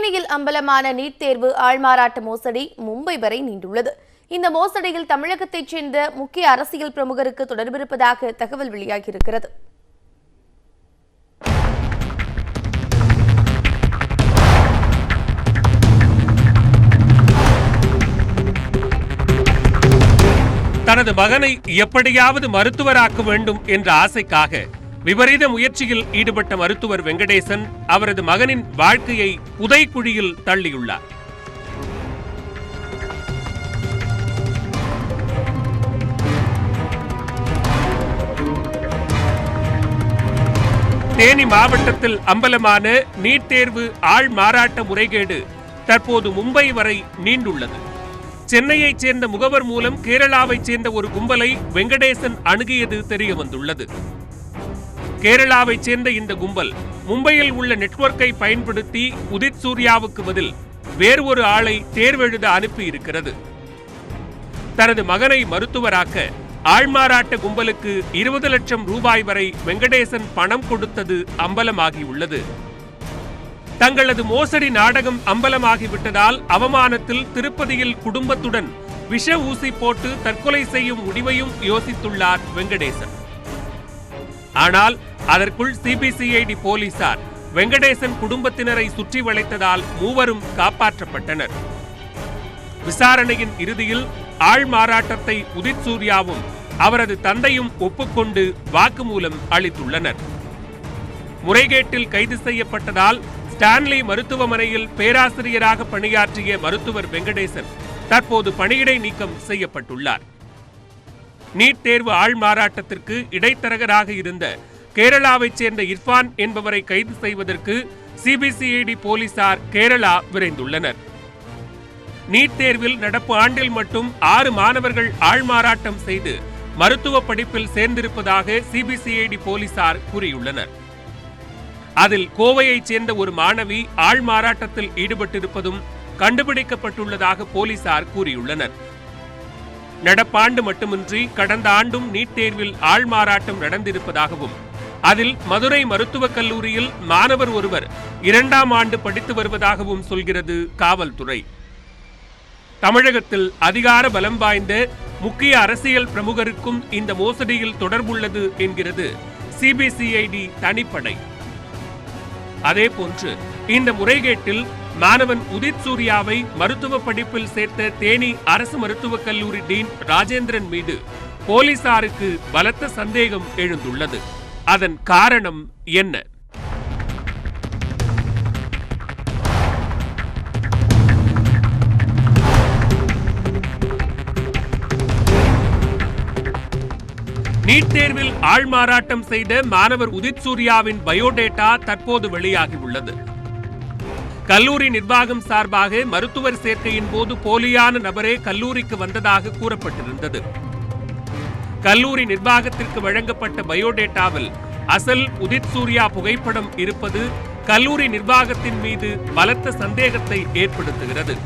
தேனியில் அம்பலமான நீட் தேர்வு ஆள்மாறாட்ட மோசடி மும்பை வரை நீண்டுள்ளது. இந்த மோசடியில் தமிழகத்தைச் சேர்ந்த முக்கிய அரசியல் பிரமுகருக்கு தொடர்பிருப்பதாக தகவல் வெளியாகியிருக்கிறது. தனது மகனை எப்படியாவது மருத்துவராக்க வேண்டும் என்ற ஆசைக்காக விபரீத முயற்சியில் ஈடுபட்ட மருத்துவர் வெங்கடேசன் அவரது மகனின் வாழ்க்கையை புதைக்குழியில் தள்ளியுள்ளார். தேனி மாவட்டத்தில் அம்பலமான நீட் தேர்வு ஆள் மாறாட்ட முறைகேடு தற்போது மும்பை வரை நீண்டுள்ளது. சென்னையைச் சேர்ந்த முகவர் மூலம் கேரளாவைச் சேர்ந்த ஒரு கும்பலை வெங்கடேசன் அணுகியது தெரிய வந்துள்ளது. கேரளாவைச் சேர்ந்த இந்த கும்பல் மும்பையில் உள்ள நெட்வொர்க்கை பயன்படுத்தி உதித் சூர்யாவுக்கு பதில் வேறு ஒரு ஆளை தேர்வெழுத அனுப்பியிருக்கிறது. தனது மகனை மருத்துவராக்க ஆள்மாறாட்ட கும்பலுக்கு 20 லட்சம் ரூபாய் வரை வெங்கடேசன் பணம் கொடுத்தது அம்பலமாகியுள்ளது. தங்களது மோசடி நாடகம் அம்பலமாகிவிட்டதால் அவமானத்தில் திருப்பதியில் குடும்பத்துடன் விஷ ஊசி போட்டு தற்கொலை செய்யும் முடிவையும் யோசித்துள்ளார் வெங்கடேசன். ஆனால் அதற்குள் சிபிசிஐடி போலீசார் வெங்கடேசன் குடும்பத்தினரை சுற்றி வளைத்ததால் மூவரும் காப்பாற்றப்பட்டனர். விசாரணையின் இறுதியில் ஆள் மாறாட்டத்தை உதித் சூர்யாவும் அவரது தந்தையும் ஒப்புக்கொண்டு வாக்குமூலம் அளித்துள்ளனர். முறைகேட்டில் கைது செய்யப்பட்டதால் ஸ்டான்லி மருத்துவமனையில் பேராசிரியராக பணியாற்றிய மருத்துவர் வெங்கடேசன் தற்போது பணியிடை நீக்கம் செய்யப்பட்டுள்ளார். நீட் தேர்வு ஆள் மாறாட்டத்திற்கு இடைத்தரகராக இருந்த கேரளாவைச் சேர்ந்த இர்ஃபான் என்பவரை கைது செய்வதற்கு சிபிசிஐடி போலீசார் கேரளா விரைந்துள்ளனர். நீட் தேர்வில் நடப்பு ஆண்டில் மட்டும் 6 மாணவர்கள் ஆள்மாறாட்டம் செய்து மருத்துவ படிப்பில் சேர்ந்திருப்பதாக சிபிசிஐடி போலீசார் கூறியுள்ளனர். அதில் கோவையைச் சேர்ந்த ஒரு மாணவி ஆள்மாறாட்டத்தில் ஈடுபட்டிருப்பதும் கண்டுபிடிக்கப்பட்டுள்ளதாக போலீசார் கூறியுள்ளனர். நடப்பாண்டு மட்டுமின்றி கடந்த ஆண்டும் நீட் தேர்வில் ஆள்மாறாட்டம் நடந்திருப்பதாகவும் அதில் மதுரை மருத்துவக் கல்லூரியில் மாணவர் ஒருவர் 2ஆம் ஆண்டு படித்து வருவதாகவும் சொல்கிறது காவல்துறை. தமிழகத்தில் அதிகார பலம் வாய்ந்த முக்கிய அரசியல் பிரமுகருக்கும் இந்த மோசடியில் தொடர்புள்ளது என்கிறது சிபிசிஐடி தனிப்படை. அதேபோன்று இந்த முறைகேட்டில் மாணவன் உதித் சூர்யாவை மருத்துவ படிப்பில் சேர்த்த தேனி அரசு மருத்துவக் கல்லூரி டீன் ராஜேந்திரன் மீது போலீசாருக்கு பலத்த சந்தேகம் எழுந்துள்ளது. அதன் காரணம் என்ன? நீட் தேர்வில் ஆள்மாறாட்டம் செய்த மாணவர் உதித் சூர்யாவின் பயோடேட்டா தற்போது வெளியாகியுள்ளது. கல்லூரி நிர்வாகம் சார்பாக மருத்துவர் சேர்க்கையின் போது போலியான நபரே கல்லூரிக்கு வந்ததாக கூறப்பட்டிருந்தது. கல்லூரி நிர்வாகத்திற்கு வழங்கப்பட்ட பயோடேட்டாவில் அசல் உதித் சூர்யா புகைப்படம் இருப்பது கல்லூரி நிர்வாகத்தின் மீது பலத்த சந்தேகத்தை ஏற்படுத்துகிறது.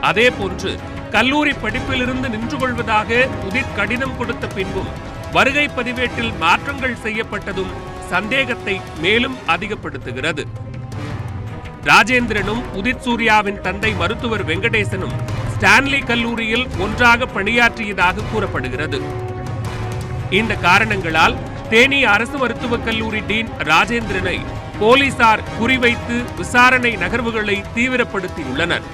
அதேபோன்று கல்லூரி படிப்பிலிருந்து நின்று கொள்வதாக உதித் கடிதம் கொடுத்த பின்பும் வருகை பதிவேட்டில் மாற்றங்கள் செய்யப்பட்டதும் சந்தேகத்தை மேலும் அதிகப்படுத்துகிறது. ராஜேந்திரனும் உதித் சூர்யாவின் தந்தை மருத்துவர் வெங்கடேசனும் ஸ்டான்லி கல்லூரியில் ஒன்றாக பணியாற்றியதாக கூறப்படுகிறது. இந்த காரணங்களால் தேனி அரசு மருத்துவக் கல்லூரி டீன் ராஜேந்திரனை போலீசார் குறிவைத்து விசாரணை நகர்வுகளை தீவிரப்படுத்தியுள்ளனர்.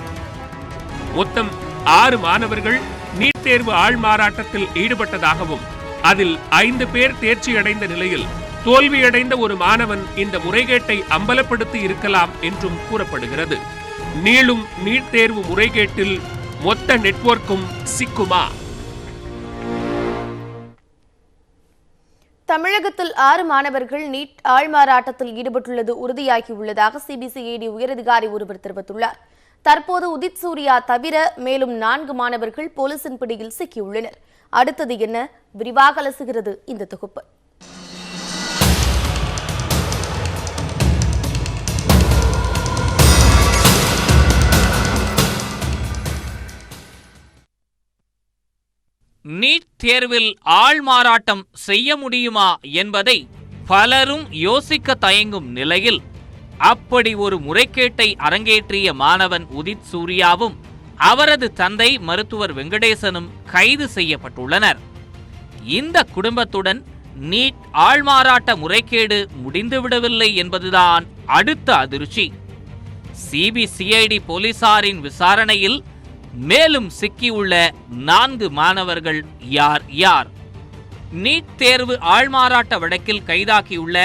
மொத்தம் 6 மாணவர்கள் நீட் தேர்வு ஆள்மாறாட்டத்தில் ஈடுபட்டதாகவும் அதில் 5 பேர் தேர்ச்சியடைந்த நிலையில் தோல்வியடைந்த ஒரு மாணவன் இந்த முறைகேட்டை அம்பலப்படுத்தி இருக்கலாம் என்றும் கூறப்படுகிறது. நீளும் நீட் தேர்வு முறைகேட்டில் மொத்த நெட்வொர்க்கும் சிக்குமா? தமிழகத்தில் 6 மாணவர்கள் நீட் ஆள்மாறாட்டத்தில் ஈடுபட்டுள்ளது உறுதியாகியுள்ளதாக சிபிசிஐடி உயரதிகாரி ஒருவர் தெரிவித்துள்ளார். தற்போது உதித் சூர்யா தவிர மேலும் 4 மாணவர்கள் போலீசின் பிடியில் சிக்கியுள்ளனர். அடுத்தது என்ன? விரிவாக அலசுகிறது இந்த தொகுப்பு. நீட் தேர்வில் ஆள்மாறாட்டம் செய்ய முடியுமா என்பதை பலரும் யோசிக்க தயங்கும் நிலையில் அப்படி ஒரு முறைகேட்டை அரங்கேற்றிய மாணவன் உதித் சூர்யாவும் அவரது தந்தை மருத்துவர் வெங்கடேசனும் கைது செய்யப்பட்டுள்ளனர். இந்த குடும்பத்துடன் நீட் ஆள்மாறாட்ட முறைகேடு முடிந்துவிடவில்லை என்பதுதான் அடுத்த அதிர்ச்சி. சிபிசிஐடி போலீசாரின் விசாரணையில் மேலும் சிக்கியுள்ள 4 மாணவர்கள் யார் யார்? நீட் தேர்வு ஆள்மாறாட்ட வழக்கில் கைதாகியுள்ள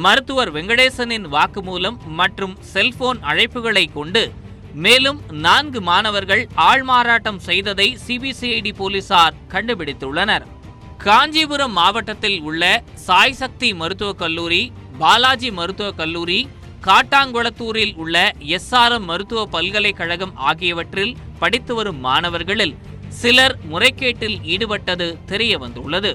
மருத்துவர் வெங்கடேசனின் வாக்குமூலம் மற்றும் செல்போன் அழைப்புகளை கொண்டு மேலும் 4 மாணவர்கள் ஆள்மாறாட்டம் செய்ததை சிபிசிஐடி போலீசார் கண்டுபிடித்துள்ளனர். காஞ்சிபுரம் மாவட்டத்தில் உள்ள சாய் சக்தி மருத்துவக் கல்லூரி, பாலாஜி மருத்துவக் கல்லூரி, காட்டாங்குளத்தூரில் உள்ள SRM மருத்துவ பல்கலைக்கழகம் ஆகியவற்றில் படித்து வரும் மாணவர்களில் சிலர் முறைகேட்டில் ஈடுபட்டது தெரிய வந்துள்ளது.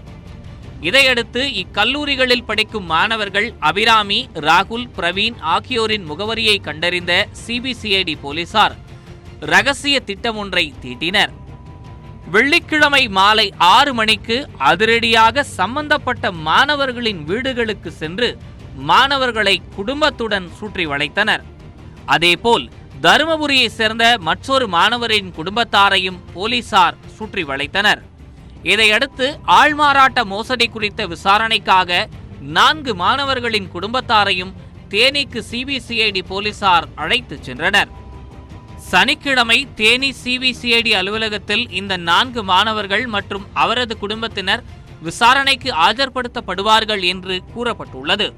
இதையடுத்து இக்கல்லூரிகளில் படிக்கும் மாணவர்கள் அபிராமி, ராகுல், பிரவீன் ஆகியோரின் முகவரியை கண்டறிந்த சிபிசிஐடி போலீசார் ரகசிய திட்டம் ஒன்றை தீட்டினர். வெள்ளிக்கிழமை மாலை 6 மணிக்கு அதிரடியாக சம்பந்தப்பட்ட மாணவர்களின் வீடுகளுக்கு சென்று மாணவர்களை குடும்பத்துடன் சுற்றி வளைத்தனர். அதேபோல் தருமபுரியை சேர்ந்த மற்றொரு மாணவரின் குடும்பத்தாரையும் போலீசார் சுற்றி வளைத்தனர். இதையடுத்து ஆள்மாறாட்ட மோசடி குறித்த விசாரணைக்காக 4 மாணவர்களின் குடும்பத்தாரையும் தேனிக்கு சிபிசிஐடி போலீசார் அழைத்துச் சென்றனர். சனிக்கிழமை தேனி சிபிசிஐடி அலுவலகத்தில் இந்த 4 மாணவர்கள் மற்றும் அவரது குடும்பத்தினர் விசாரணைக்கு ஆஜர்படுத்தப்படுவார்கள் என்று கூறப்பட்டுள்ளது.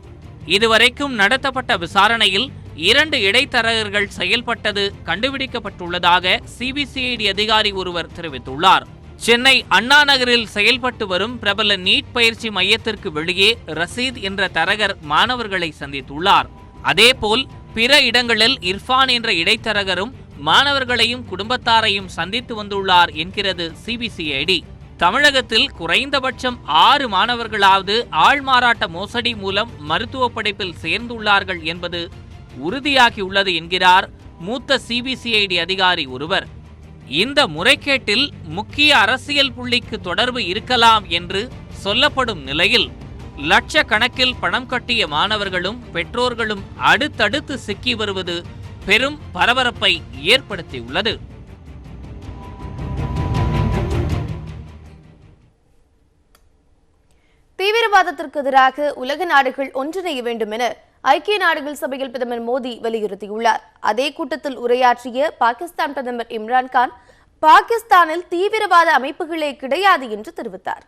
இதுவரைக்கும் நடத்தப்பட்ட விசாரணையில் 2 இடைத்தரகர்கள் செயல்பட்டது கண்டுபிடிக்கப்பட்டுள்ளதாக சிபிசிஐடி அதிகாரி ஒருவர் தெரிவித்துள்ளார். சென்னை அண்ணா நகரில் செயல்பட்டு வரும் பிரபல நீட் பயிற்சி மையத்திற்கு வெளியே ரசீத் என்ற தரகர் மாணவர்களை சந்தித்துள்ளார். அதேபோல் பிற இடங்களில் இர்ஃபான் என்ற இடைத்தரகரும் மாணவர்களையும் குடும்பத்தாரையும் சந்தித்து வந்துள்ளார் என்கிறது சிபிசிஐடி. தமிழகத்தில் குறைந்தபட்சம் 6 மாணவர்களாவது ஆள்மாறாட்ட மோசடி மூலம் மருத்துவ படிப்பில் சேர்ந்துள்ளார்கள் என்பது உறுதியாகியுள்ளது என்கிறார் மூத்த சிபிசிஐடி அதிகாரி ஒருவர். இந்த முறைகேட்டில் முக்கிய அரசியல் புள்ளிக்கு தொடர்பு இருக்கலாம் என்று சொல்லப்படும் நிலையில் லட்சக்கணக்கில் பணம் கட்டிய மாணவர்களும் பெற்றோர்களும் அடுத்தடுத்து சிக்கி வருவது பெரும் பரபரப்பை ஏற்படுத்தியுள்ளது. தீவிரவாதத்திற்கு எதிராக உலக நாடுகள் ஒன்றிணைய வேண்டும் என ஐக்கிய நாடுகள் சபையில் பிரதமர் மோடி வலியுறுத்தியுள்ளார். அதே கூட்டத்தில் உரையாற்றிய பாகிஸ்தான் பிரதமர் இம்ரான்கான் பாகிஸ்தானில் தீவிரவாத அமைப்புகளே கிடையாது என்று தெரிவித்தார்.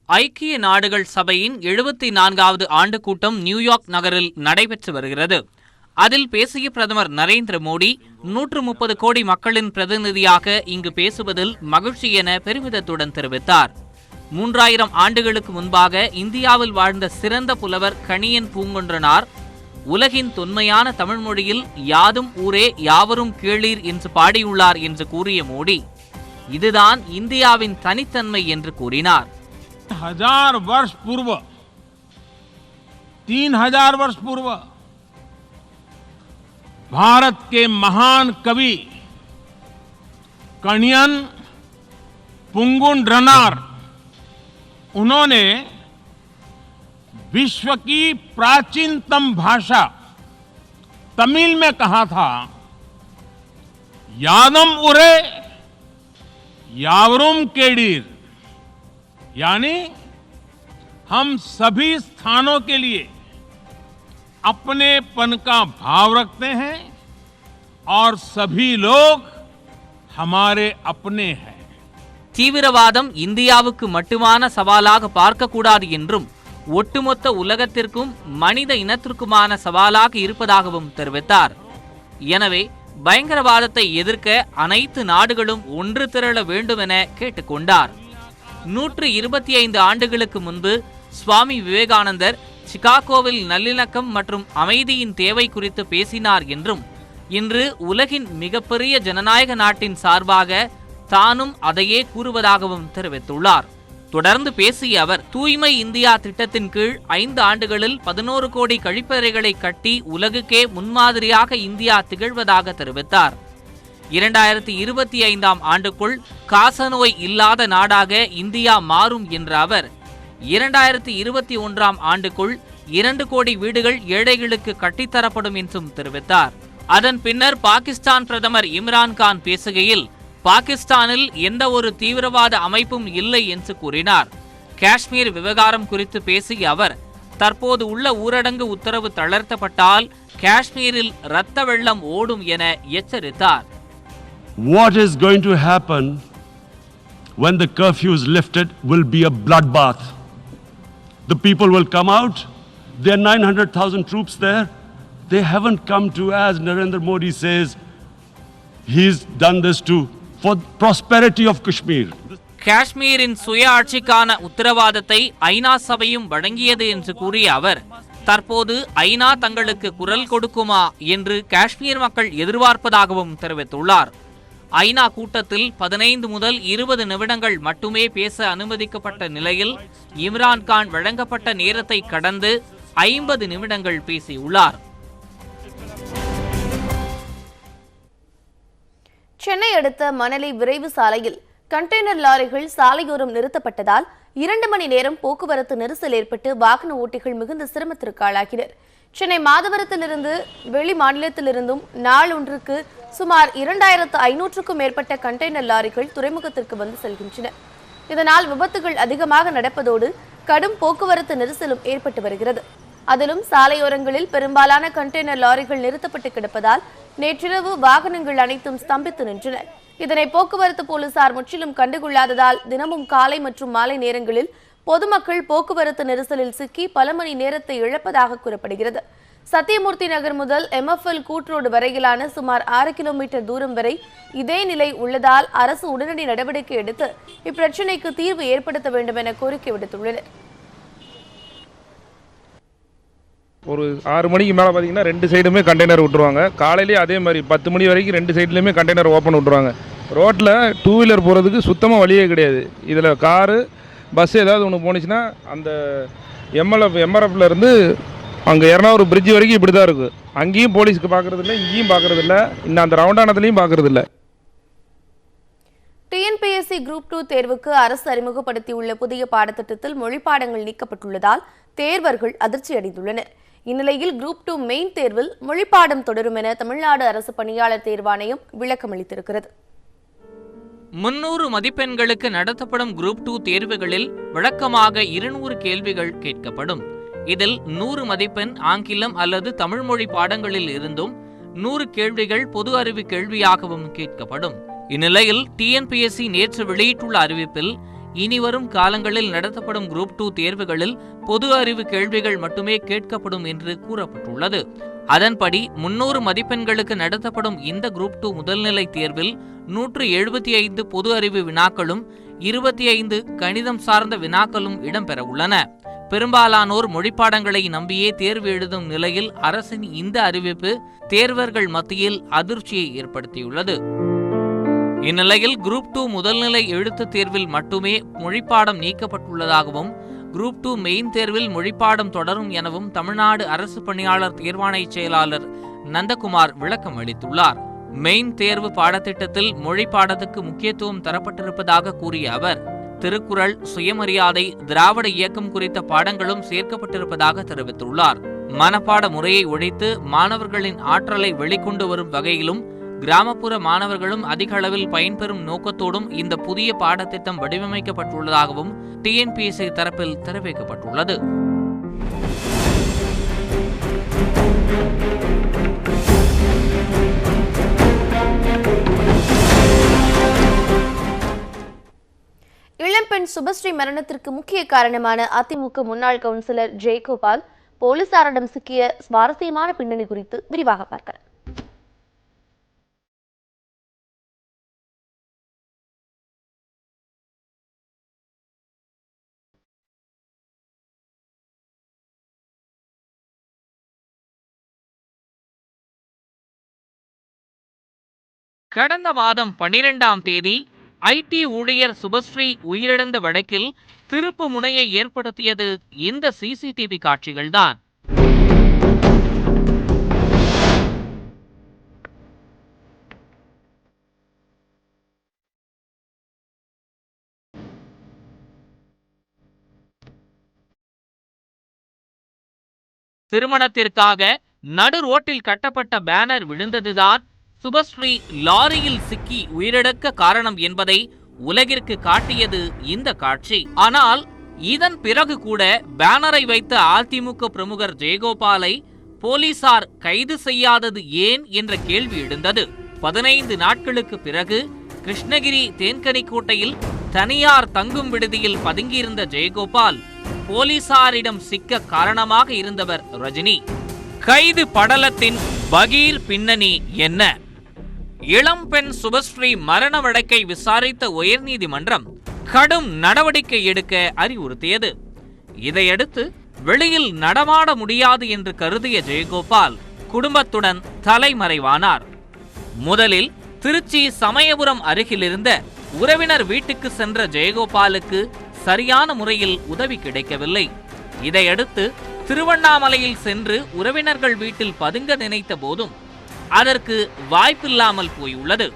ஐக்கிய நாடுகள் சபையின் 74வது ஆண்டு கூட்டம் நியூயார்க் நகரில் நடைபெற்று வருகிறது. அதில் பேசிய பிரதமர் நரேந்திர மோடி 130 கோடி மக்களின் பிரதிநிதியாக இங்கு பேசுவதில் மகிழ்ச்சி என பெருமிதத்துடன் தெரிவித்தார். 3000 ஆண்டுகளுக்கு முன்பாக இந்தியாவில் வாழ்ந்த சிறந்த புலவர் கணியன் பூங்குன்றனார் உலகின் தொன்மையான தமிழ் மொழியில் யாதும் ஊரே யாவரும் கேளீர் என்று பாடியுள்ளார் என்று கூறிய மோடி இதுதான் இந்தியாவின் தனித்தன்மை என்று கூறினார். 1000 वर्ष पूर्व 3000 वर्ष पूर्व भारत के महान कवि कणियन पुंगुंड्रनार उन्होंने विश्व की प्राचीनतम भाषा तमिल में कहा था, यादम उरे यावरुम केडीर, यानी हम सभी स्थानों के लिए अपनेपन का भाव रखते हैं और सभी लोग हमारे अपने हैं. தீவிரவாதம் இந்தியாவுக்கு மட்டுமான சவாலாக பார்க்கக்கூடாது என்றும் ஒட்டுமொத்த உலகத்திற்கும் மனித இனத்திற்குமான சவாலாக இருப்பதாகவும் தெரிவித்தார். எனவே பயங்கரவாதத்தை எதிர்க்க அனைத்து நாடுகளும் ஒன்று திரள வேண்டும் என கேட்டுக்கொண்டார். 125 ஆண்டுகளுக்கு முன்பு சுவாமி விவேகானந்தர் சிகாகோவில் நல்லிணக்கம் மற்றும் அமைதியின் தேவை குறித்து பேசினார் என்றும் இன்று உலகின் மிகப்பெரிய ஜனநாயக நாட்டின் சார்பாக தானும் அதையே கூறுவதாகவும் தெரிவித்துள்ளார். தொடர்ந்து பேசிய அவர் தூய்மை இந்தியா திட்டத்தின் கீழ் 5 ஆண்டுகளில் 11 கோடி கழிப்பறைகளை கட்டி உலகுக்கே முன்மாதிரியாக இந்தியா திகழ்வதாக தெரிவித்தார். 2025ஆம் ஆண்டுக்குள் காசநோய் இல்லாத நாடாக இந்தியா மாறும் என்ற அவர் 2021ஆம் ஆண்டுக்குள் 2 கோடி வீடுகள் ஏழைகளுக்கு கட்டித்தரப்படும் என்றும் தெரிவித்தார். அதன் பின்னர் பாகிஸ்தான் பிரதமர் இம்ரான்கான் பேசுகையில் பாகிஸ்தானில் எந்த ஒரு தீவிரவாத அமைப்பும் இல்லை என்று கூறினார். காஷ்மீர் விவகாரம் குறித்து பேசிய அவர், தற்போது உள்ள ஊரடங்கு உத்தரவு தளர்த்தப்பட்டால் காஷ்மீரில் இரத்த வெள்ளம் ஓடும் என எச்சரித்தார். What is going to happen when the curfew is lifted will be a bloodbath. The people will come out. There are 900,000 troops there. They haven't come to, as Narendra Modi says, he's done this for prosperity of Kashmir. காஷ்மீரின் சுய ஆட்சிக்கான உத்தரவாதத்தை ஐநா சபையும் வழங்கியது என்று கூறிய அவர், தற்போது ஐநா தங்களுக்கு குரல் கொடுக்குமா என்று காஷ்மீர் மக்கள் எதிர்பார்ப்பதாகவும் தெரிவித்துள்ளார். ஐநா கூட்டத்தில் 15 முதல் 20 நிமிடங்கள் மட்டுமே பேச அனுமதிக்கப்பட்ட நிலையில் இம்ரான்கான் வழங்கப்பட்ட நேரத்தை கடந்து 50 நிமிடங்கள் பேசியுள்ளார். சென்னை அடுத்த மணலி விரைவு சாலையில் கண்டெய்னர் லாரிகள் சாலையோரம் நிறுத்தப்பட்டதால் 2 மணி நேரம் போக்குவரத்து நெரிசல் ஏற்பட்டு வாகன ஓட்டிகள் மிகுந்த சிரமத்திற்கு ஆளாகினர். சென்னை மாதவரத்திலிருந்து வெளி மாநிலத்திலிருந்தும் நாள் ஒன்றுக்கு சுமார் 2500க்கும் மேற்பட்ட கண்டெய்னர் லாரிகள் துறைமுகத்திற்கு வந்து செல்கின்றன. இதனால் விபத்துகள் அதிகமாக நடப்பதோடு கடும் போக்குவரத்து நெரிசலும் ஏற்பட்டு வருகிறது. அதிலும் சாலையோரங்களில் பெரும்பாலான கண்டெய்னர் லாரிகள் நிறுத்தப்பட்டு கிடப்பதால் நேற்றிரவு வாகனங்கள் அனைத்தும் ஸ்தம்பித்து நின்றன. இதனை போக்குவரத்து போலீசார் முற்றிலும் கண்டுகொள்ளாததால் தினமும் காலை மற்றும் மாலை நேரங்களில் பொதுமக்கள் போக்குவரத்து நெரிசலில் சிக்கி பல மணி நேரத்தை இழப்பதாக கூறப்படுகிறது. சத்தியமூர்த்தி நகர் முதல் MFL கூட்ரோடு வரையிலான சுமார் 6 கிலோமீட்டர் தூரம் வரை இதே நிலை உள்ளதால் அரசு உடனடி நடவடிக்கை எடுத்து இப்பிரச்சினைக்கு தீர்வு ஏற்படுத்த வேண்டும் என கோரிக்கை விடுத்துள்ளனர். ஒரு 6 மணிக்கு மேலே பார்த்தீங்கன்னா 2 சைடுமே கண்டெய்னர் விட்டுருவாங்க. காலையிலேயே அதே மாதிரி 10 மணி வரைக்கும் 2 சைட்லேயுமே கண்டெய்னர் ஓப்பன் விட்டுருவாங்க. ரோட்டில் 2 வீலர் போகிறதுக்கு சுத்தமாக வழியே கிடையாது. இதில் காரு பஸ் ஏதாவது ஒன்று போணுச்சுன்னா அந்த MRFல இருந்து அங்கே எர்ணாவூர் பிரிட்ஜ் வரைக்கும் இப்படி தான் இருக்குது. அங்கேயும் போலீஸ்க்கு பார்க்குறதில்ல, இங்கேயும் பார்க்குறதில்ல, இன்னும் அந்த ரவுண்டானதுலேயும் பார்க்குறதில்ல. TNPSC குரூப் 2 தேர்வுக்கு அரசு அறிமுகப்படுத்தியுள்ள புதிய பாடத்திட்டத்தில் மொழிப்பாடங்கள் நீக்கப்பட்டுள்ளதால் தேர்வர்கள் அதிர்ச்சி அடைந்துள்ளனர். இந்நிலையில் குரூப் 2 மெயின் தேர்வில் மொழிப்பாடம் தொடரும் என தமிழ்நாடு அரசு பணியாளர் தேர்வாணையம் விளக்கம் அளித்திருக்கிறது. 300 மதிப்பெண்களுக்கு நடத்தப்படும் குரூப் 2 தேர்வுகளில் வழக்கமாக 200 கேள்விகள் கேட்கப்படும். இதில் 100 மதிப்பெண் ஆங்கிலம் அல்லது தமிழ் மொழி பாடங்களில் இருந்தும் 100 கேள்விகள் பொது அறிவு கேள்வியாகவும் கேட்கப்படும். இந்நிலையில் TNPSC நேற்று வெளியிட்டுள்ள அறிவிப்பில் இனிவரும் காலங்களில் நடத்தப்படும் குரூப் 2 தேர்வுகளில் பொது அறிவு கேள்விகள் மட்டுமே கேட்கப்படும் என்று கூறப்பட்டுள்ளது. அதன்படி 300 மதிப்பெண்களுக்கு நடத்தப்படும் இந்த குரூப் 2 முதல்நிலை தேர்வில் 175 பொது அறிவு வினாக்களும் 25 கணிதம் சார்ந்த வினாக்களும் இடம்பெற உள்ளன. பெரும்பாலானோர் மொழிப்பாடங்களை நம்பியே தேர்வு எழுதும் நிலையில் அரசின் இந்த அறிவிப்பு தேர்வர்கள் மத்தியில் அதிர்ச்சியை ஏற்படுத்தியுள்ளது. இந்நிலையில் குரூப் 2 முதல்நிலை எழுத்துத் தேர்வில் மட்டுமே மொழிப்பாடம் நீக்கப்பட்டுள்ளதாகவும் குரூப் 2 மெயின் தேர்வில் மொழிப்பாடம் தொடரும் எனவும் தமிழ்நாடு அரசு பணியாளர் தேர்வாணைய செயலாளர் நந்தகுமார் விளக்கம் அளித்துள்ளார். மெயின் தேர்வு பாடத்திட்டத்தில் மொழிப்பாடத்துக்கு முக்கியத்துவம் தரப்பட்டிருப்பதாக கூறிய அவர், திருக்குறள், சுயமரியாதை, திராவிட இயக்கம் குறித்த பாடங்களும் சேர்க்கப்பட்டிருப்பதாக தெரிவித்துள்ளார். மனப்பாட முறையை ஒழித்து மாணவர்களின் ஆற்றலை வெளிக்கொண்டு வரும் வகையிலும் கிராமப்புற மாணவர்களும் அதிக அளவில் பயன்பெறும் நோக்கத்தோடும் இந்த புதிய பாடத்திட்டம் வடிவமைக்கப்பட்டுள்ளதாகவும் TNPSC தரப்பில் தெரிவிக்கப்பட்டுள்ளது. இளம்பெண் சுபஸ்ரீ மரணத்திற்கு முக்கிய காரணமான அதிமுக முன்னாள் கவுன்சிலர் ஜெயகோபால் போலீசாரிடம் சிக்கிய சுவாரஸ்யமான பின்னணி குறித்து விரிவாக பார்க்கலாம். கடந்த மாதம் 12ஆம் தேதி IT ஊழியர் சுபஸ்ரீ உயிரிழந்த வழக்கில் திருப்பு முனையை ஏற்படுத்தியது இந்த CCTV காட்சிகள்தான். திருமணத்திற்காக நடு ரோட்டில் கட்டப்பட்ட பேனர் விழுந்ததுதான் சுபஸ்ரீ லாரியில் சிக்கி உயிரிழக்க காரணம் என்பதை உலகிற்கு காட்டியது இந்த காட்சி. ஆனால் இதன் பிறகு கூட பேனரை வைத்த அதிமுக பிரமுகர் ஜெயகோபாலை போலீசார் கைது செய்யாதது ஏன் என்ற கேள்வி எழுந்தது. 15 நாட்களுக்கு பிறகு கிருஷ்ணகிரி தேன்கனிக்கோட்டையில் தனியார் தங்கும் விடுதியில் பதுங்கியிருந்த ஜெயகோபால் போலீசாரிடம் சிக்க காரணமாக இருந்தவர் ரஜினி. கைது படலத்தின் பகீர் பின்னணி என்ன? இளம்பெண் சுபஸ்ரீ மரண வழக்கை விசாரித்த உயர்நீதிமன்றம் கடும் நடவடிக்கை எடுக்க அறிவுறுத்தியது. இதையடுத்து வெளியில் நடமாட முடியாது என்று கருதிய ஜெயகோபால் குடும்பத்துடன் தலைமறைவானார். முதலில் திருச்சி சமயபுரம் அருகிலிருந்த உறவினர் வீட்டுக்கு சென்ற ஜெயகோபாலுக்கு சரியான முறையில் உதவி கிடைக்கவில்லை. இதையடுத்து திருவண்ணாமலையில் சென்று உறவினர்கள் வீட்டில் பதுங்க நினைத்த போதும் அதற்கு வாய்ப்பில்லாமல் போயுள்ளது.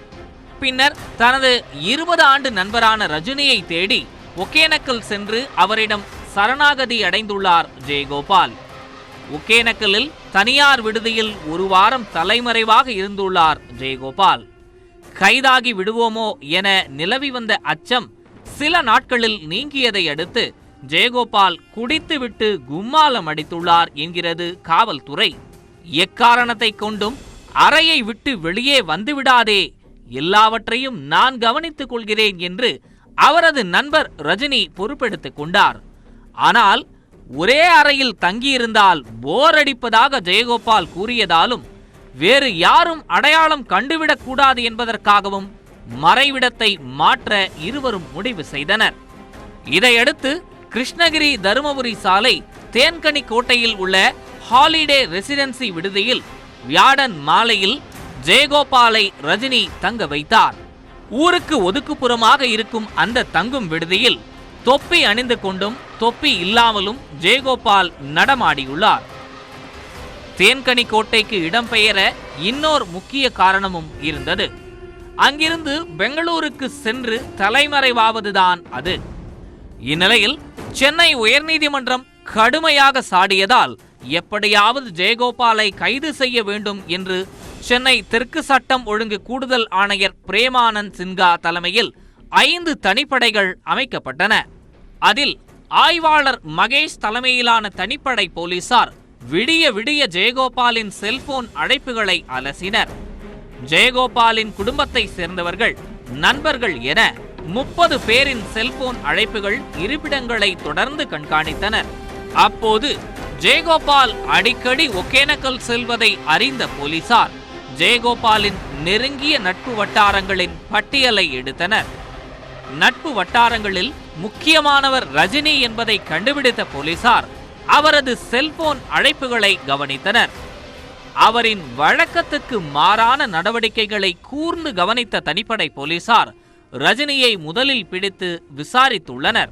பின்னர் தனது 20 ஆண்டு நண்பரான ரஜினியை தேடி ஒகேனக்கல் சென்று அவரிடம் சரணாகதி அடைந்துள்ளார் ஜெயகோபால். ஒகேனக்கலில் தனியார் விடுதியில் 1 வாரம் தலைமறைவாக இருந்துள்ளார் ஜெயகோபால். கைதாகி விடுவோமோ என நிலவி வந்த அச்சம் சில நாட்களில் நீங்கியதை அடுத்து ஜெயகோபால் குடித்துவிட்டு கும்மாலம் அடித்துள்ளார் என்கிறது காவல்துறை. எக்காரணத்தை கொண்டும் அறையை விட்டு வெளியே வந்துவிடாதே, எல்லாவற்றையும் நான் கவனித்துக் கொள்கிறேன் என்று அவரது நண்பர் ரஜினி பொறுப்பெடுத்துக் கொண்டார். ஆனால் ஒரே அறையில் தங்கியிருந்தால் போர் அடிப்பதாக ஜெயகோபால் கூறியதாலும் வேறு யாரும் அடையாளம் கண்டுவிடக் கூடாது என்பதற்காகவும் மறைவிடத்தை மாற்ற இருவரும் முடிவு செய்தனர். இதையடுத்து கிருஷ்ணகிரி தருமபுரி சாலை தேன்கனிக்கோட்டையில் உள்ள ஹாலிடே ரெசிடென்சி விடுதியில் வியாழன் மாலையில் ஜெயகோபாலை ரஜினி தங்க வைத்தார். ஊருக்கு ஒதுக்குப்புறமாக இருக்கும் அந்த தங்கும் விடுதியில் தொப்பி அணிந்து கொண்டும் தொப்பி இல்லாமலும் ஜெயகோபால் நடமாடியுள்ளார். தேன்கனிக்கோட்டைக்கு இடம்பெயர இன்னொரு முக்கிய காரணமும் இருந்தது. அங்கிருந்து பெங்களூருக்கு சென்று தலைமறைவாவதுதான் அது. இந்நிலையில் சென்னை உயர்நீதிமன்றம் கடுமையாக சாடியதால் எப்படியாவது ஜெயகோபாலை கைது செய்ய வேண்டும் என்று சென்னை தெற்கு சட்டம் ஒழுங்கு கூடுதல் ஆணையர் பிரேமானந்த் சின்ஹா தலைமையில் 5 தனிப்படைகள் அமைக்கப்பட்டன. அதில் ஆய்வாளர் மகேஷ் தலைமையிலான தனிப்படை போலீசார் விடிய விடிய ஜெயகோபாலின் செல்போன் அழைப்புகளை அலசினர். ஜெயகோபாலின் குடும்பத்தை சேர்ந்தவர்கள், நண்பர்கள் என 30 பேரின் செல்போன் அழைப்புகள் இருப்பிடங்களை தொடர்ந்து கண்காணித்தனர். அப்போது ஜெயகோபால் அடிக்கடி ஒகேனக்கல் செல்வதை அறிந்த போலீசார் ஜெயகோபாலின் நெருங்கிய நட்பு வட்டாரங்களின் பட்டியலை எடுத்தனர். நட்பு வட்டாரங்களில் முக்கியமானவர் ரஜினி என்பதை கண்டுபிடித்த போலீசார் அவரது செல்போன் அழைப்புகளை கவனித்தனர். அவரின் வழக்கத்துக்கு மாறான நடவடிக்கைகளை கூர்ந்து கவனித்த தனிப்படை போலீசார் ரஜினியை முதலில் பிடித்து விசாரித்துள்ளனர்.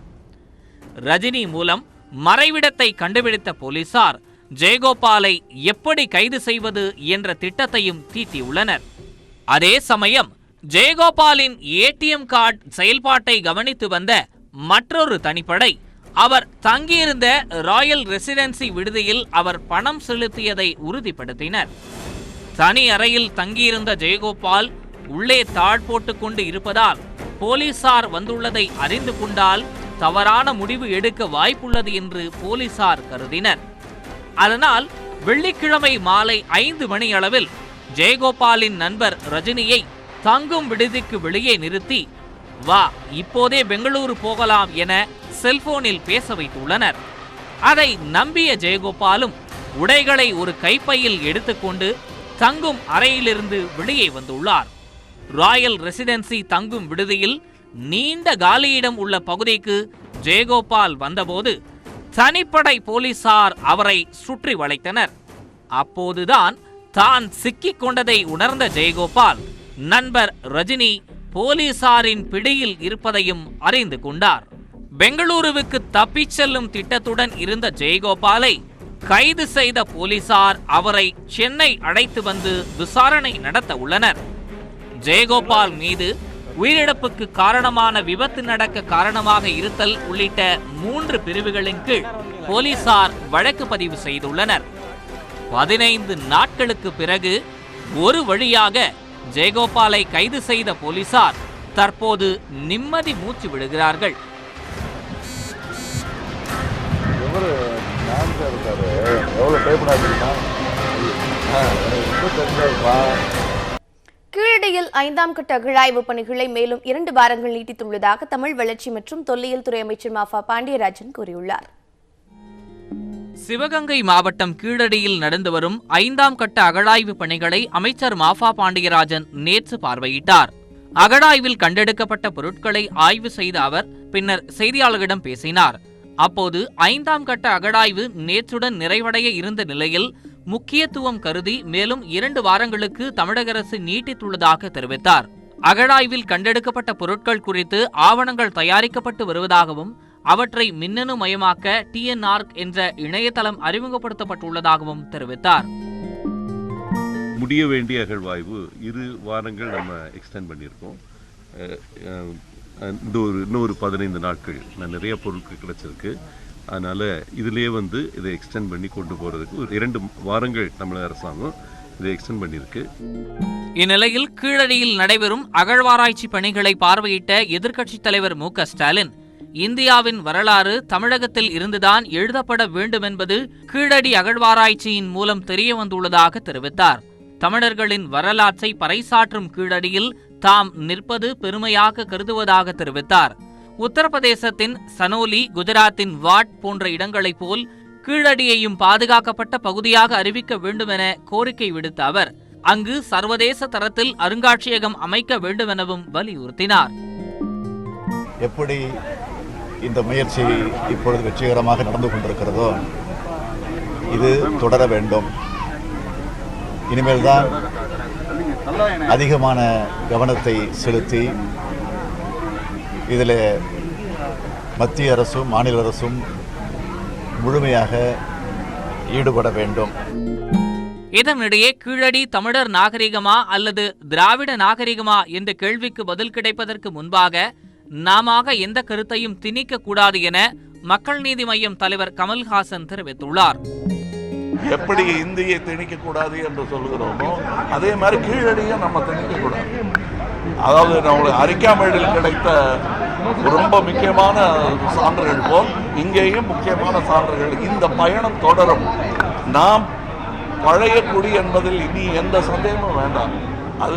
ரஜினி மூலம் மறைவிடத்தை கண்டுபிடித்த போலீசார் ஜெயகோபாலை எப்படி கைது செய்வது என்ற திட்டத்தையும் தீட்டியுள்ளனர். அதே சமயம் ஜெயகோபாலின் ஏடிஎம் கார்டு செயல்பாட்டை கவனித்து வந்த மற்றொரு தனிப்படை அவர் தங்கியிருந்த ராயல் ரெசிடென்சி விடுதியில் அவர் பணம் செலுத்தியதை உறுதிப்படுத்தினர். தனி அறையில் தங்கியிருந்த ஜெயகோபால் உள்ளே தாழ் போட்டுக் கொண்டு இருப்பதால் போலீசார் வந்துள்ளதை அறிந்து கொண்டால் தவறான முடிவு எடுக்க வாய்ப்புள்ளது என்று போலீசார் கருதினர். அதனால் வெள்ளிக்கிழமை மாலை 5 மணி அளவில் ஜெயகோபாலின் நண்பர் ரஜினியை தங்கும் விடுதிக்கு வெளியே நிறுத்தி, வா இப்போதே பெங்களூரு போகலாம் என செல்போனில் பேச வைத்துள்ளனர். அதை நம்பிய ஜெயகோபாலும் உடைகளை ஒரு கைப்பையில் எடுத்துக்கொண்டு தங்கும் அறையிலிருந்து வெளியே வந்துள்ளார். ராயல் ரெசிடென்சி தங்கும் விடுதியில் நீண்ட காலியிடம் உள்ள பகுதிக்கு ஜெயகோபால் வந்தபோது தனிப்படை போலீசார் அவரை சுற்றி வளைத்தனர். அப்போதுதான் தான் சிக்கிக் கொண்டதை உணர்ந்த ஜெயகோபால் நண்பர் ரஜினி போலீசாரின் பிடியில் இருப்பதையும் அறிந்து கொண்டார். பெங்களூருவுக்கு தப்பிச் செல்லும் திட்டத்துடன் இருந்த ஜெயகோபாலை கைது செய்த போலீசார் அவரை சென்னை அழைத்து வந்து விசாரணை நடத்த உள்ளனர். ஜெயகோபால் மீது உயிரிழப்புக்கு காரணமான விபத்து நடக்க காரணமாக இருத்தல் உள்ளிட்ட 3 பிரிவுகளின் கீழ் போலீசார் வழக்கு பதிவு செய்துள்ளனர். 15 நாட்களுக்கு பிறகு ஒரு வழியாக ஜெயகோபாலை கைது செய்த போலீசார் தற்போது நிம்மதி மூச்சு விடுகிறார்கள். கீழடியில் 5ஆம் கட்ட அகழாய்வு பணிகளை மேலும் 2 வாரங்கள் நீட்டித்துள்ளதாக தமிழ் வளர்ச்சி மற்றும் தொல்லியல் துறை அமைச்சர் மாஃபா பாண்டியராஜன் கூறியுள்ளார். சிவகங்கை மாவட்டம் கீழடியில் நடந்து வரும் 5ஆம் கட்ட அகழாய்வு பணிகளை அமைச்சர் மாஃபா பாண்டியராஜன் நேற்று பார்வையிட்டார். அகழாய்வில் கண்டெடுக்கப்பட்ட பொருட்களை ஆய்வு செய்த அவர் பின்னர் செய்தியாளர்களிடம் பேசினார். அப்போது 5ஆம் கட்ட அகழாய்வு நேற்றுடன் நிறைவடைய இருந்த நிலையில் முக்கியத்துவம் கருதி மேலும் 2 வாரங்களுக்கு தமிழக அரசு நீட்டித்துள்ளதாக தெரிவித்தார். அகழாய்வில் கண்டெடுக்கப்பட்ட பொருட்கள் குறித்து ஆவணங்கள் தயாரிக்கப்பட்டு வருவதாகவும் அவற்றை மின்னணு மயமாக்க TNARC என்ற இணையதளம் அறிமுகப்படுத்தப்பட்டுள்ளதாகவும் தெரிவித்தார். முடிய வேண்டிய அகழ்வாய்வு 2 வாரங்கள் நம்ம எக்ஸ்டெண்ட் பண்ணியிருக்கோம். இன்னொரு 15 நாட்கள் நிறைய பொருட்கள் கிடைச்சிருக்கு. அதனால் இதிலே இதை எக்ஸ்டெண்ட் பண்ணி கொண்டு போகிறதுக்கு ஒரு 2 வாரங்கள் தமிழக அரசாங்கம் இதை எக்ஸ்டெண்ட் பண்ணியிருக்கு. இந்நிலையில் கீழடியில் நடைபெறும் அகழ்வாராய்ச்சி பணிகளை பார்வையிட்ட எதிர்க்கட்சித் தலைவர் மு.க. ஸ்டாலின், இந்தியாவின் வரலாறு தமிழகத்தில் இருந்துதான் எழுதப்பட வேண்டும் என்பது கீழடி அகழ்வாராய்ச்சியின் மூலம் தெரிய வந்துள்ளதாக தெரிவித்தார். தமிழர்களின் வரலாற்றை பறைசாற்றும் கீழடியில் தாம் நிற்பது பெருமையாக கருதுவதாக தெரிவித்தார். உத்தரப்பிரதேசத்தின் சனோலி, குஜராத்தின் வாட் போன்ற இடங்களைப் போல் கீழடியையும் பாதுகாக்கப்பட்ட பகுதியாக அறிவிக்க வேண்டும் என கோரிக்கை விடுத்த அவர், அங்கு சர்வதேச தரத்தில் அருங்காட்சியகம் அமைக்க வேண்டும் எனவும் வலியுறுத்தினார். எப்படி இந்த முயற்சி இப்பொழுது வெற்றிகரமாக நடந்து கொண்டிருக்கிறதோ இது தொடர வேண்டும். இனிமேல்தான் அதிகமான கவனத்தை செலுத்தி இதில் மத்திய அரசும் மாநில அரசும் முழுமையாக ஈடுபட வேண்டும். இதனிடையே கீழடி தமிழர் நாகரிகமா அல்லது திராவிட நாகரிகமா என்ற கேள்விக்கு பதில் கிடைப்பதற்கு முன்பாக நாம எந்த கருத்தையும் திணிக்க கூடாது என மக்கள் நீதி மய்யம் தலைவர் கமல்ஹாசன் தெரிவித்துள்ளார். எப்படி இந்தியை திணிக்க கூடாது என்று சொல்கிறோமோ அதே மாதிரி கீழடியும் நம்ம திணிக்க கூடாது. அதாவது நம்மளுக்கு அரிக்காமேடில் கிடைத்த ரொம்ப முக்கியமான சான்றுகள் போல் இங்கேயும் முக்கியமான சான்றுகள். இந்த பயணம் தொடரும். நாம் பழைய குடி என்பதில் இனி எந்த சந்தேகமும் வேண்டாம். அது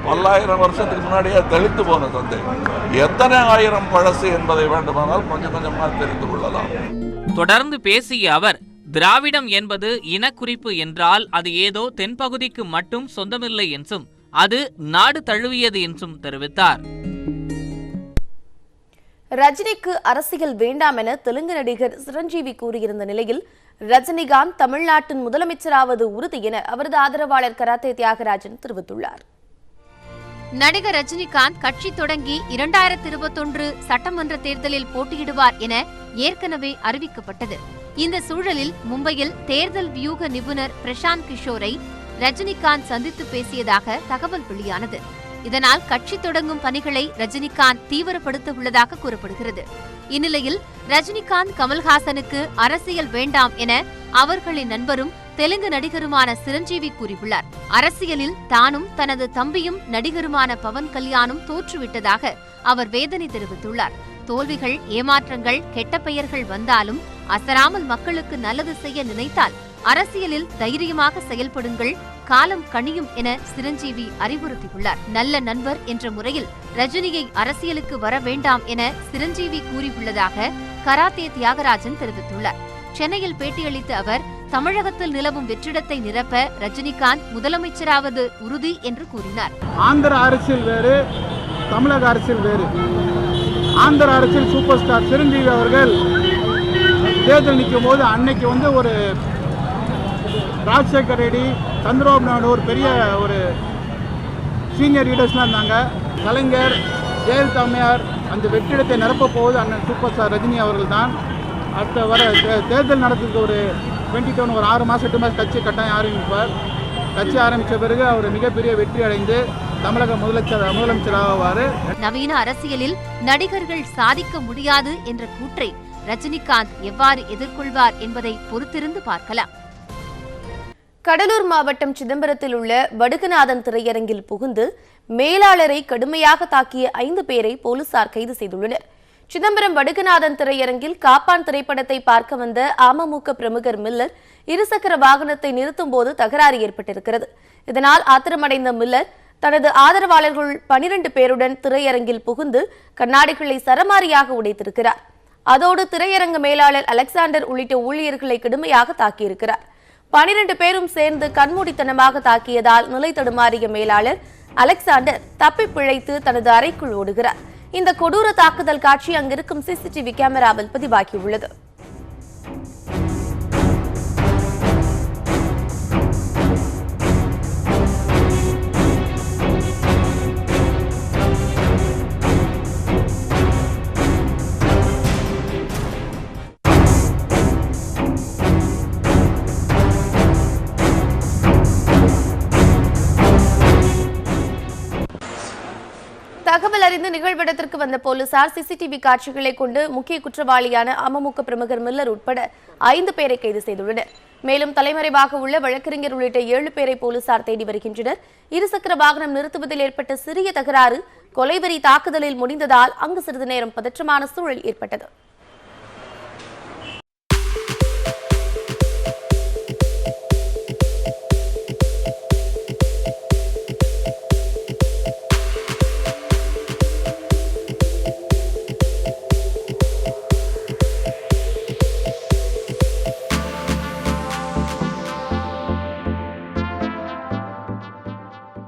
பல்லாயிரம் வருஷத்துக்கு முன்னாடியே தெளித்து போன சந்தேகம். எத்தனை ஆயிரம் பழசு என்பதை வேண்டுமானால் கொஞ்சம் கொஞ்சமாக தெரிந்து கொள்ளலாம். தொடர்ந்து பேசிய அவர், திராவிடம் என்பது இனக்குறிப்பு என்றால் அது ஏதோ தென்பகுதிக்கு மட்டும் சொந்தமில்லை என்றும் அது நாடு தழுவியது என்றும் தெரிவித்தார். ரஜினிக்கு அரசியல் வேண்டாம் என தெலுங்கு நடிகர் சிரஞ்சீவி கூறியிருந்த நிலையில் ரஜினிகாந்த் தமிழ்நாட்டின் முதலமைச்சராவது உறுதி என அவரது ஆதரவாளர் கராத்தே தியாகராஜன் தெரிவித்துள்ளார். நடிகர் ரஜினிகாந்த் கட்சி தொடங்கி 2021 சட்டமன்ற தேர்தலில் போட்டியிடுவார் என ஏற்கனவே அறிவிக்கப்பட்டது. இந்த சூழலில் மும்பையில் தேர்தல் வியூக நிபுணர் பிரசாந்த் கிஷோரை ரஜினிகாந்த் சந்தித்து பேசியதாக தகவல் வெளியானது. இதனால் கட்சி தொடங்கும் பணிகளை ரஜினிகாந்த் தீவிரப்படுத்த உள்ளதாக கூறப்படுகிறது. இந்நிலையில் ரஜினிகாந்த் கமல்ஹாசனுக்கு அரசியல் வேண்டாம் என அவர்களின் நண்பரும் தெலுங்கு நடிகருமான சிரஞ்சீவி கூறியுள்ளார். அரசியலில் தானும் தனது தம்பியும் நடிகருமான பவன் கல்யாணும் தோற்றுவிட்டதாக அவர் வேதனை தெரிவித்துள்ளார். தோல்விகள், ஏமாற்றங்கள், கெட்ட பெயர்கள் வந்தாலும் அசராமல் மக்களுக்கு நல்லது செய்ய நினைத்தால் அரசியலில் தைரியமாக செயல்படுங்கள், காலம் கனியும் என சிரஞ்சீவி அறிவுறுத்தியுள்ளார். நல்ல நண்பர் என்ற முறையில் ரஜினியை அரசியலுக்கு வர வேண்டாம் என சிரஞ்சீவி கூறியுள்ளதாக கராத்தே தியாகராஜன் தெரிவித்துள்ளார். சென்னையில் பேட்டியளித்த அவர், தமிழகத்தில் நிலவும் வெற்றிடத்தை நிரப்ப ரஜினிகாந்த் முதலமைச்சராவது உறுதி என்று கூறினார். ஆந்திர அரசியல் வேறு, தமிழக அரசியல் வேறு. ஆந்திர அரசியல் சூப்பர் ஸ்டார் சிரஞ்சீவி அவர்கள் தேர்தல் நிற்கும் போது அன்னைக்கு ஒரு ராஜசேகர் ரெட்டி, சந்திரபாபு நாயுடு ஒரு பெரிய சீனியர் லீடர்ஸ்லாம் இருந்தாங்க. கலைஞர், ஜெயலலிதா அம்மையார் அந்த வெற்றிடத்தை நிரப்ப போவது அண்ணன் சூப்பர் ஸ்டார் ரஜினி அவர்கள் தான். அடுத்த வர தேர்தல் நடத்துக்கு 2010 ஒரு 6 மாதம் 8 மாதம் கட்சி கட்டாயம் ஆரம்பிப்பார். கட்சி ஆரம்பித்த பிறகு அவர் மிகப்பெரிய வெற்றி அடைந்து தமிழக முதலமைச்சர் ஆவார். நவீன அரசியலில் நடிகர்கள் சாதிக்க முடியாது என்ற கூற்றை ரஜினிகாந்த் எவ்வாறு எதிர்கொள்வார் என்பதை பொறுத்திருந்து பார்க்கலாம். கடலூர் மாவட்டம் சிதம்பரத்தில் உள்ள வடுகநாதன் திரையரங்கில் புகுந்து மேலாளரை கடுமையாக தாக்கிய 5 பேரை போலீசார் கைது செய்துள்ளனர். சிதம்பரம் வடுகநாதன் திரையரங்கில் காப்பான் திரைப்படத்தை பார்க்க வந்த அமமுக பிரமுகர் மில்லர் இருசக்கர வாகனத்தை நிறுத்தும் போது தகராறு ஏற்பட்டிருக்கிறது. இதனால் ஆத்திரமடைந்த மில்லர் தனது ஆதரவாளர்கள் 12 பேருடன் திரையரங்கில் புகுந்து கண்ணாடிகளை சரமாரியாக உடைத்திருக்கிறார். அதோடு திரையரங்க மேலாளர் அலெக்சாண்டர் உள்ளிட்ட ஊழியர்களை கடுமையாக தாக்கியிருக்கிறார். 12 பேரும் சேர்ந்து கண்மூடித்தனமாக தாக்கியதால் நிலை தடுமாறிய மேலாளர் அலெக்சாண்டர் தப்பி பிழைத்து தனது அறைக்குள் ஓடுகிறார். இந்த கொடூர தாக்குதல் காட்சி அங்கிருக்கும் சிசிடிவி கேமராவில் பதிவாகியுள்ளது. தகவல் அறிந்து நிகழ்விடத்திற்கு வந்த போலீசார் சிசிடிவி காட்சிகளை கொண்டு முக்கிய குற்றவாளியான அமமுக பிரமுகர் மில்லர் உட்பட 5 பேரை கைது செய்துள்ளனர். மேலும் தலைமறைவாக உள்ள வழக்கறிஞர் உள்ளிட்ட 7 பேரை போலீசார் தேடி வருகின்றனர். இருசக்கர வாகனம் நிறுத்துவதில் ஏற்பட்ட சிறிய தகராறு கொலைவெறி தாக்குதலில் முடிந்ததால் அங்கு சிறிது நேரம் பதற்றமான சூழல் ஏற்பட்டது.